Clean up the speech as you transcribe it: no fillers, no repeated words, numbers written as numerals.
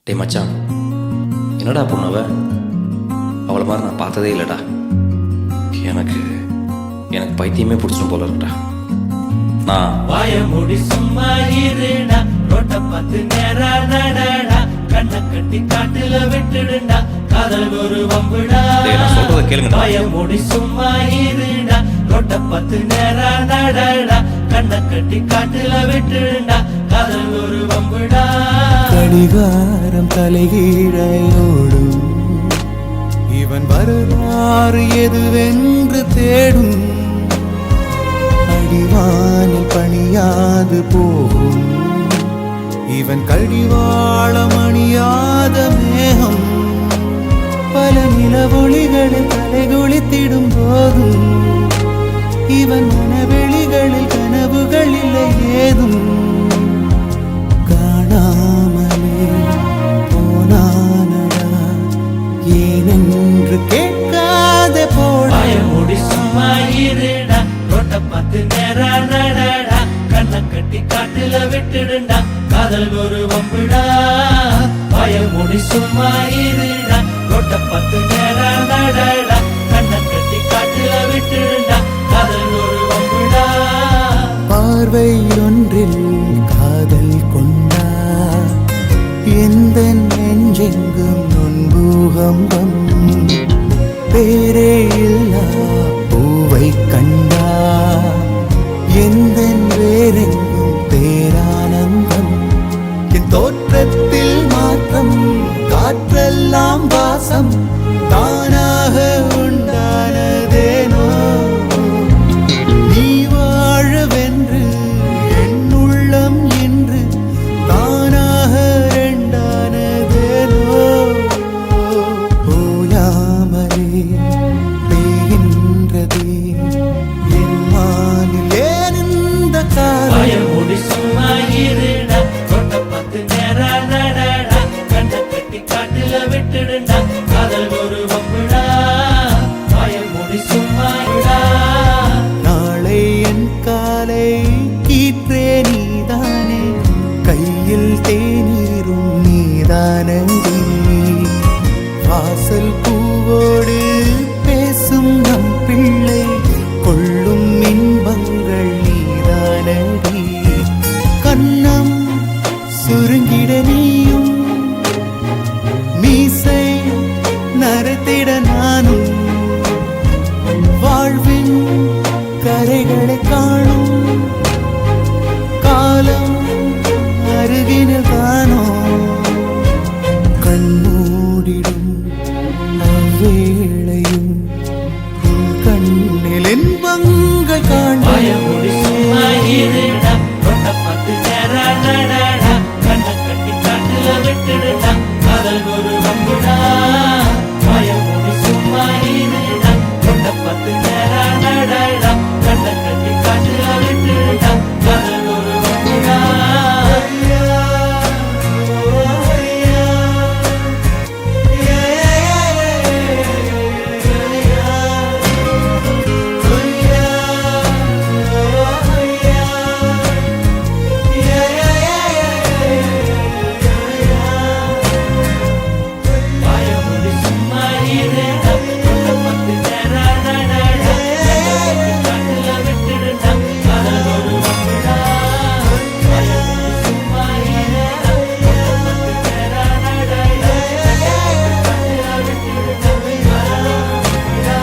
டே மச்சான், என்னடா பொண்ணவ? அவளை மாதிரி நான் பார்த்ததே இல்லைடா. எனக்கு எனக்கு பைத்தியமே பிடிச்சிடும் போல இருக்கடா. நான் வாய மூடி சும்மா இருடா, ரோட்ட பார்த்து நேரா நடடா, கண்ணை கட்டி காட்டுல விட்டுடுடா, காதல் ஒரு வம்புடா. டேய், நான் சொல்றத கேளுங்கடா. வாய மூடி சும்மா இருடா, ரோட்ட பார்த்து நேரா நடடா, கண்ணை கட்டி காட்டுல விட்டுடுடா, காதல் ஒரு வம்புடா. கடிகாரம் தலைகீழையோடும், இவன் வரலாறு எதுவென்று தேடும். அடிவானில் பணியாது போகும், இவன் கழிவாளம் அணியாத மேகம். பல நிலவொளிகளில் தலைகுளித்திடும் போதும், இவன் மனவெளிகளில் கனவுகள் இல்லை ஏதும். காணாமலே போனானடா, ஏனென்று கேட்காத போடா. வாய மூடி சும்மா இருடா, ரோட்ட பார்த்து நேரா நடடா, கண்ணை கட்டி காட்டுல விட்டுடுடா, காதல் ஒரு வம்புடா. வாய மூடி சும்மா இருடா, ரோட்ட பார்த்து நேரா நடடா, கண்ணை கட்டி காட்டுல விட்டுடுடா, காதல் ஒரு வம்புடா. பார்வை ஒன்றில் காதல் கொண்டா, எந்த நெஞ்செங்கும் நொன்பூகம்பம். பேரே இல்லா பூவை கண்டா, எந்த வேறெங்கும் பேரானந்தம். என் தோற்றத்தில் மாற்றம், காற்றெல்லாம் வாசம், தானாக உண்டானதேனோ. நீ வாழவென்று என் உள்ளம் என்று தானாக ரெண்டானதேனோ. ஓயாமலே பெய்கின்றதே என் மானில் ஏன் இந்த வாய காலம். மூடி சும்மா இருடா, ரோட்ட பார்த்து நேரா நடடா, கண்ணை கட்டி காட்டுல விட்டுடுடா, காதல் ஒரு வம்புடா. வாய மூடி சும்மா இருடா. நாளை என் காலை கீற்றே நீதானே, கையில் தேநீரும் நீதானடி. வாசல் பூவோடு பேசும் நம் பிள்ளை, கொள்ளும் இன்பங்கள் நீதானடி. கண்ணம் சுருங்கிட நீயும், மீசை நரைத்திட நானும். வாழ்வின் கரைகளை காணும் காலம் அருகினில் காணோ. கண்மூடிடும் அவ்வேளையும் உன் கண்ணில் இன்பங்கள் வாய மூடி சும்மா இருடா, ரோட்ட பார்த்து நேரா நடடா, கண்ணை கட்டி காட்டுல விட்டுடுடா, காதல் ஒரு வம்புடா. வாய மூடி சும்மா இருடா, ரோட்ட பார்த்து நேரா நடடா, கண்ணை கட்டி காட்டுல விட்டுடுடா, காதல் ஒரு வம்புடா. வாய மூடி சும்மா இருடா, ரோட்ட பார்த்து நேரா நடடா, கண்ணை கட்டி காட்டுல விட்டுடுடா, காதல் ஒரு வம்புடா. வாய மூடி சும்மா இருடா, ரோட்ட பார்த்து நேரா நடடா, கண்ணை கட்டி காட்டுல விட்டுடுடா, காதல் ஒரு வம்புடா.